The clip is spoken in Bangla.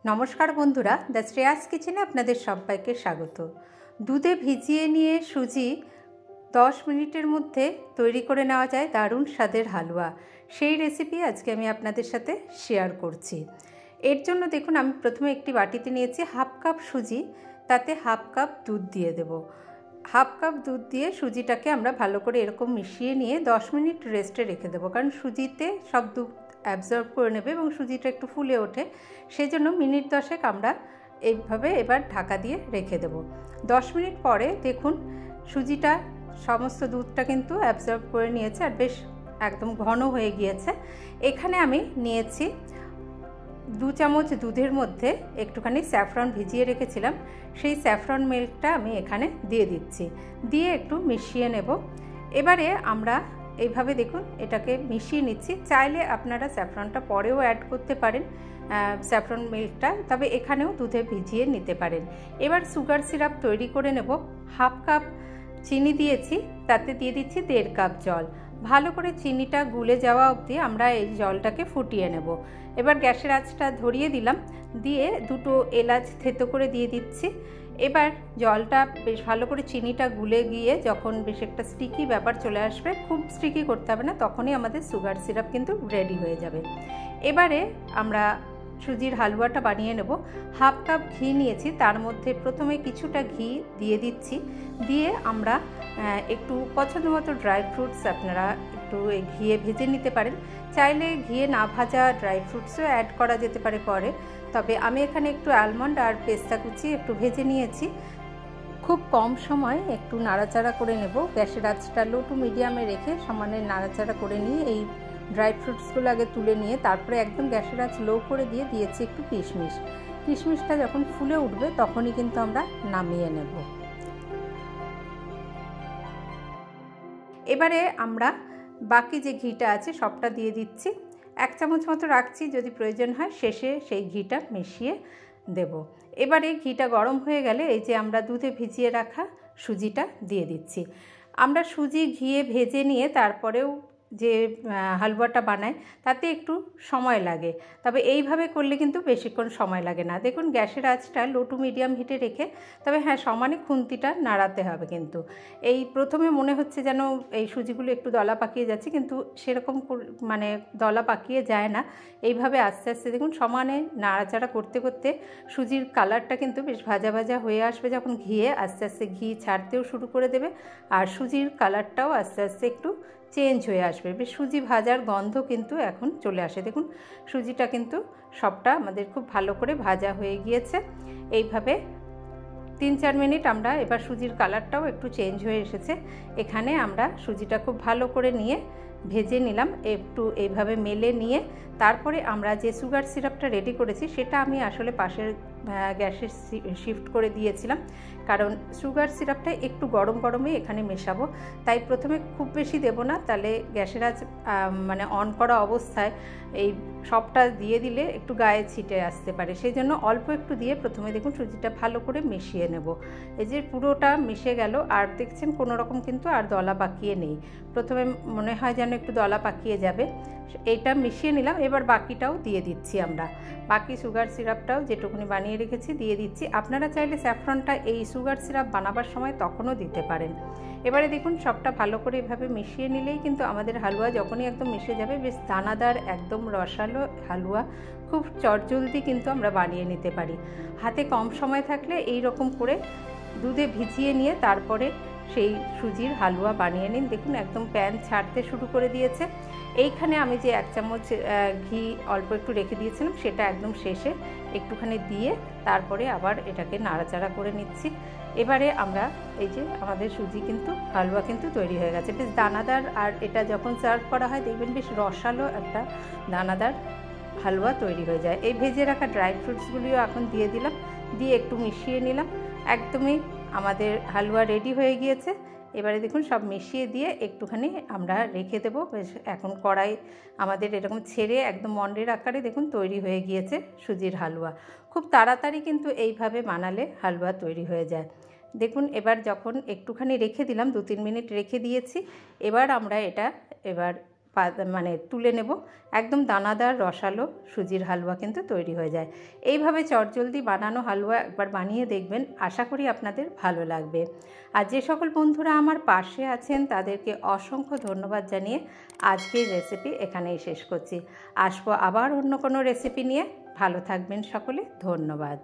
নমস্কার বন্ধুরা, দ্য শ্রেয়াস কিচেনে আপনাদের সবাইকে স্বাগত। দুধে ভিজিয়ে নিয়ে সুজি 10 মিনিটের মধ্যে তৈরি করে নেওয়া যায় দারুণ স্বাদের হালুয়া। সেই রেসিপি আজকে আমি আপনাদের সাথে শেয়ার করছি। এর জন্য দেখুন, আমি প্রথমে একটি বাটিতে নিয়েছি হাফ কাপ সুজি, তাতে হাফ কাপ দুধ দিয়ে দেব। হাফ কাপ দুধ দিয়ে সুজিটাকে আমরা ভালো করে এরকম মিশিয়ে নিয়ে 10 মিনিট রেস্টে রেখে দেবো, কারণ সুজিতে সব দুধ অ্যাবজর্ব করে নেবে এবং সুজিটা একটু ফুলে ওঠে, সেই জন্য মিনিট 10 আমরা এইভাবে এবার ঢাকা দিয়ে রেখে দেব। 10 মিনিট পরে দেখুন সুজিটা সমস্ত দুধটা কিন্তু অ্যাবজর্ব করে নিয়েছে আর বেশ একদম ঘন হয়ে গিয়েছে। এখানে আমি নিয়েছি 2 চামচ দুধের মধ্যে একটুখানি স্যাফরন ভিজিয়ে রেখেছিলাম, সেই স্যাফরন মিল্কটা আমি এখানে দিয়ে দিচ্ছি, দিয়ে একটু মিশিয়ে নেব। এবারে আমরা এইভাবে দেখুন এটাকে মিশিয়ে নিচ্ছি। চাইলে আপনারা স্যাফরনটা পরেও অ্যাড করতে পারেন, স্যাফরন মিল্কটা, তবে এখানেও দুধে ভিজিয়ে নিতে পারেন। এবার সুগার সিরাপ তৈরি করে নেব। হাফ কাপ চিনি দিয়েছি, তাতে দিয়ে দিচ্ছি 1.5 কাপ জল। ভালো করে চিনিটা গুলে যাওয়া অবধি আমরা এই জলটাকে ফুটিয়ে নেব। এবার গ্যাসের আঁচটা ধরিয়ে দিলাম, দিয়ে 2 এলাচ থেতো করে দিয়ে দিচ্ছি। এবার জলটা বেশ ভালো করে চিনিটা গুলে গিয়ে যখন বেশ একটা স্টিকি ব্যাপার চলে আসবে, খুব স্টিকি করতে হবে না, তখনই আমাদের সুগার সিরাপ কিন্তু রেডি হয়ে যাবে। এবারে আমরা সুজির হালুয়াটা বানিয়ে নেব। হাফ কাপ ঘি নিয়েছি, তার মধ্যে প্রথমে কিছুটা ঘি দিয়ে দিচ্ছি, দিয়ে আমরা একটু পছন্দ মতো ড্রাই ফ্রুটস আপনারা একটু ঘিয়ে ভেজে নিতে পারেন। চাইলে ঘিয়ে না ভাজা ড্রাই ফ্রুটসও অ্যাড করা যেতে পারে পরে, তবে আমি এখানে একটু আলমন্ড আর পেস্তা কুচি একটু ভেজে নিয়েছি। খুব কম সময় একটু নাড়াচাড়া করে নেব। গ্যাসের আঁচটা লো টু মিডিয়ামে রেখে সমানে নাড়াচাড়া করে নিয়ে এই ড্রাই ফ্রুটসগুলো আগে তুলে নিয়ে তারপরে একদম গ্যাসের আঁচ লো করে দিয়ে দিয়েছি একটু কিশমিশ। কিশমিশটা যখন ফুলে উঠবে তখনই কিন্তু আমরা নামিয়ে নেব। এবারে আমরা বাকি যে ঘিটা আছে সবটা দিয়ে দিচ্ছি। 1 চামচ মতো রাখছি, যদি প্রয়োজন হয় শেষে সেই ঘিটা মিশিয়ে দেব। এবারে ঘিটা গরম হয়ে গেলে এই যে আমরা দুধে ভিজিয়ে রাখা সুজিটা দিয়ে দিচ্ছি। আমরা সুজি ঘিয়ে ভেজে নিয়ে তারপরেও যে হালুয়াটা বানায় তাতে একটু সময় লাগে, তবে এইভাবে করলে কিন্তু বেশিক্ষণ সময় লাগে না। দেখুন গ্যাসের আঁচটা লো টু মিডিয়াম হিটে রেখে, তবে হ্যাঁ সমানে খুন্তিটা নাড়াতে হবে কিন্তু। এই প্রথমে মনে হচ্ছে যেন এই সুজিগুলো একটু দলা পাকিয়ে যাচ্ছে, কিন্তু সেরকম মানে দলা পাকিয়ে যায় না। এইভাবে আস্তে আস্তে দেখুন সমানে নাড়াচাড়া করতে করতে সুজির কালারটা কিন্তু বেশ ভাজা ভাজা হয়ে আসবে। যখন ঘিয়ে আস্তে আস্তে ঘি ছাড়তেও শুরু করে দেবে আর সুজির কালারটাও আস্তে আস্তে একটু চেঞ্জ হয়ে আসবে, বেশ সুজি ভাজার গন্ধ কিন্তু এখন চলে আসে। দেখুন সুজিটা কিন্তু সবটা আমাদের খুব ভালো করে ভাজা হয়ে গিয়েছে। এইভাবে 3-4 মিনিট আমরা এবার সুজির কালারটাও একটু চেঞ্জ হয়ে এসেছে। এখানে আমরা সুজিটা খুব ভালো করে নিয়ে ভেজে নিলাম, একটু এইভাবে মেলে নিয়ে তারপরে আমরা যে সুগার সিরাপটা রেডি করেছি সেটা আমি আসলে পাশের গ্যাসে শিফট করে দিয়েছিলাম, কারণ সুগার সিরাপটা একটু গরম গরমে এখানে মেশাবো, তাই প্রথমে খুব বেশি দেব না, তাহলে গ্যাসের আঁচ মানে অন করা অবস্থায় এই সবটা দিয়ে দিলে একটু গায়ে ছিটে আসতে পারে, সেই জন্য অল্প একটু দিয়ে প্রথমে দেখুন সুজিটা ভালো করে মিশিয়ে নেব। এই যে পুরোটা মিশে গেল, আর দেখছেন কোনো রকম কিন্তু আর দলা পাকিয়ে নেই। প্রথমে মনে হয় যেন একটু দলা পাকিয়ে যাবে, এইটা মিশিয়ে নিলাম। এবার বাকিটাও দিয়ে দিচ্ছি আমরা, বাকি সুগার সিরাপটাও যেটুকুনি বানিয়ে রেখেছি দিয়ে দিচ্ছি। আপনারা চাইলে স্যাফরনটা এই সুগার সিরাপ বানাবার সময় তখনও দিতে পারেন। এবারে দেখুন সবটা ভালো করে এভাবে মিশিয়ে নিলেই কিন্তু আমাদের হালুয়া যখনই একদম মিশে যাবে, বেশ দানাদার একদম রসালো হালুয়া খুব চটজলদি কিন্তু আমরা বানিয়ে নিতে পারি। হাতে কম সময় থাকলে এই রকম করে দুধে ভিজিয়ে নিয়ে তারপরে সেই সুজির হালুয়া বানিয়ে নিন। দেখুন একদম প্যান ছাড়তে শুরু করে দিয়েছে। এইখানে আমি যে 1 চামচ ঘি অল্প একটু রেখে দিয়েছিলাম সেটা একদম শেষে একটুখানি দিয়ে তারপরে আবার এটাকে নাড়াচাড়া করে নিচ্ছি। এবারে আমরা এই যে আমাদের সুজি কিন্তু হালুয়া কিন্তু তৈরি হয়ে গেছে, বেশ দানাদার, আর এটা যখন সার্ভ করা হয় দেখবেন বেশ রসালো একটা দানাদার হালুয়া তৈরি হয়ে যায়। এই ভেজে রাখা ড্রাই ফ্রুটসগুলিও এখন দিয়ে দিলাম, দিয়ে একটু মিশিয়ে নিলাম। একদমই আমাদের হালুয়া রেডি হয়ে গিয়েছে। এবারে দেখুন সব মিশিয়ে দিয়ে একটুখানি আমরা রেখে দেবো। বেশ এখন কড়াই আমাদের এরকম ছেড়ে একদম মন্ডের আকারে দেখুন তৈরি হয়ে গিয়েছে সুজির হালুয়া। খুব তাড়াতাড়ি কিন্তু এইভাবে বানালে হালুয়া তৈরি হয়ে যায়। দেখুন এবার যখন একটুখানি রেখে দিলাম, 2-3 মিনিট রেখে দিয়েছি, এবার আমরা এটা মানে তুলে নেব। একদম দানাদার রসালো সুজির হালুয়া কিন্তু তৈরি হয়ে যায়। এইভাবে চটজলদি বানানো হালুয়া একবার বানিয়ে দেখবেন, আশা করি আপনাদের ভালো লাগবে। আর যে সকল বন্ধুরা আমার পাশে আছেন তাদেরকে অসংখ্য ধন্যবাদ জানিয়ে আজকের রেসিপি এখানেই শেষ করছি। আসবো আবার অন্য কোনো রেসিপি নিয়ে। ভালো থাকবেন সকলে, ধন্যবাদ।